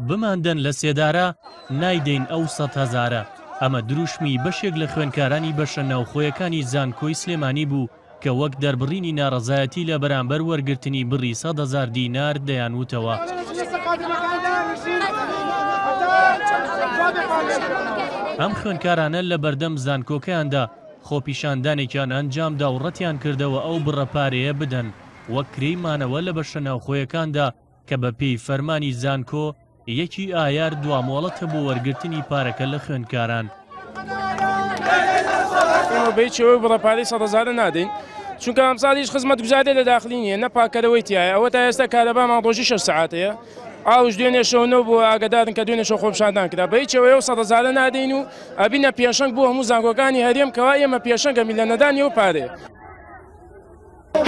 بماندن لە سێدارە نایدەین ئەو 100,000. ئەمە دروشمی بەشێک لە خوێندکارانی بەشە ناوخۆیەکانی زانکۆی سلێمانی بوو کە وەک دەربڕینی ناڕەزایەتی لە بەرامبەر وەرگرتنی بڕی 100,000 دینار دەیانوتەوە. ئەم خوێندکارانە لە بەردەم زانکۆکەیاندا خۆپیشاندانێکیان ئەنجامدا و ڕەتیان کردەوە ئەو بڕەپارەیە بدەن وەک کرێیمانەوە لە بەشە ناوخۆیەکاندا کە بە پێی فەرمانی زانکۆ یەکی ئایار دوامۆڵەتە بۆ وەرگرتنی پارەکە لە خوێندکاران. بەیچەوەی بڕەپارەی 100,000 نادەین چونکە ئەمساڵیش خزمەتگوزارێ لە داخلی نییە نە پاکەرەوەی تایە ئەوە تا ئێستا کارەبامان ڕۆژی 6 ساعاتەیە ئاوش دوێنێ شەونەوە بۆ ئاگادارن کە دوێنێ شەو خۆپیشاندان کرا بەیچەوەی ئەو 100,000 نادەین و ئەبینە پێشەنگ بۆ هەموو زانکۆکانی هەرێم کەوا ئێمە پێشەنگە میلەنەدانی ئەو پارێ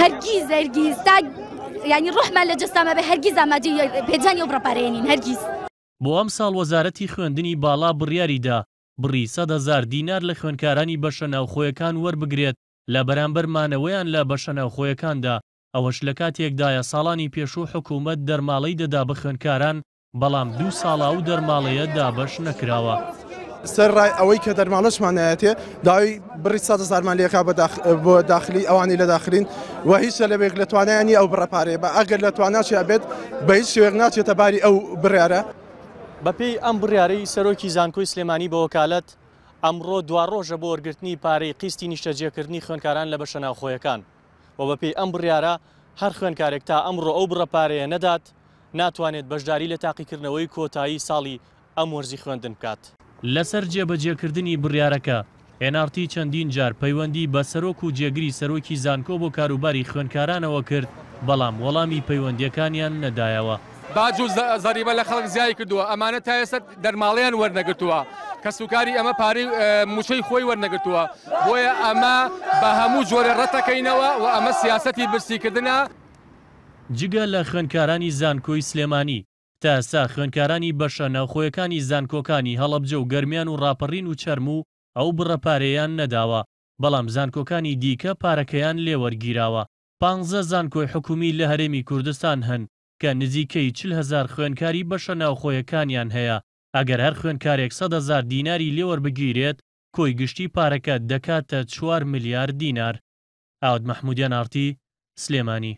هەرگیز تا یعنی ڕۆحمان لە جەستامە بە هەرگیز ئامادەی پێجانی ئەو بڕەپارەیەنین هەرگیز. بۆ ئەم ساڵ وەزارەتی خوێندنی باڵا بڕیاریدا بڕی 100,000 دینار لە خوێندکارانی بەشە ناوخۆیەکان وەربگرێت لە بەرامبەر مانەوەیان لە بەشە ناوخۆیەکاندا ئەوەش لە کاتێکدایە ساڵانی پێشوو حکوومەت دەرماڵەی دەدا بە خوێندکاران بەڵام 2 ساڵا و دەرماڵەیە دابەش نەکراوە. سەرڕای ئەوەی کە دەرماڵەشمانایەتێ داوای بڕی 100,000مان لێکا بۆ داخلی ئەوانی لە داخلین و هیچ لەبێک لە توانایانی ئەو بڕەپارەیە بە ئەگەر لە تواناچی ئەبێت بە هیچ شوێک ناچێتە باری ئەو بڕیارە. بەپێی ئەم بڕیارەی سەرۆکی زانکۆی سلێمانی بە وەکالەت ئەمڕۆ 2 ڕۆژە بۆ وەرگرتنی پارەی قیستی نیشتەجێکردنی خوێندکاران لە بەشە ناوخۆیەکان و بەپێی ئەم بڕیارە هەر خوێندکارێک تا ئەمڕۆ ئەو بڕەپارەیە نەدات ناتوانێت بەشداری لە تاقیکردنەوەی کۆتایی ساڵی ئەم وەرزی خوێندن بکات. لەسەر جێبەجێکردنی بڕیارەکە NRT چەندین جار پەیوەندی بە سەرۆک و جێگری سەرۆکی زانکۆ بۆ کاروباری خوێندکارانەوە کرد بەڵام وەڵامی پەیوەندیەکانیان نەدایەوە. باج و زەریبە لە خەڵک زیای کردووە ئەمانە تا ئێستا دەرماڵیان وەرنەگرتووە کە سوکاری ئەمە پارەی موچەی خۆی وەرنەگرتووە بۆیە ئەمە بە هەموو جۆرە ڕەتەکەینەوە و ئەمە سیاسەتی برسیکردنە. جگە لە خوێندکارانی زانکۆی سلێمانی تا ئێستا خوێندکارانی بەشە ناوخۆیەکانی زانکۆکانی هەڵەبجە و گەرمیان و ڕاپەڕین و چەرم و ئەو بڕەپارەیان نەداوە بەڵام زانکۆکانی دیکە پارەکەیان لێوەرگیراوە. 15 زانکۆی حکومی لە هەرێمی کوردستان هەن کە نزیکەی 40,000 خوێندکاری بەشە ناوخۆیەکانیان هەیە. ئەگەر هەر خوێندکارێک 100,000 دیناری لێوەربگیرێت کۆی گشتی پارەکە دەکاتە 4 ملیار دینار. ئاود مەحمودیان ئارتی سلێمانی.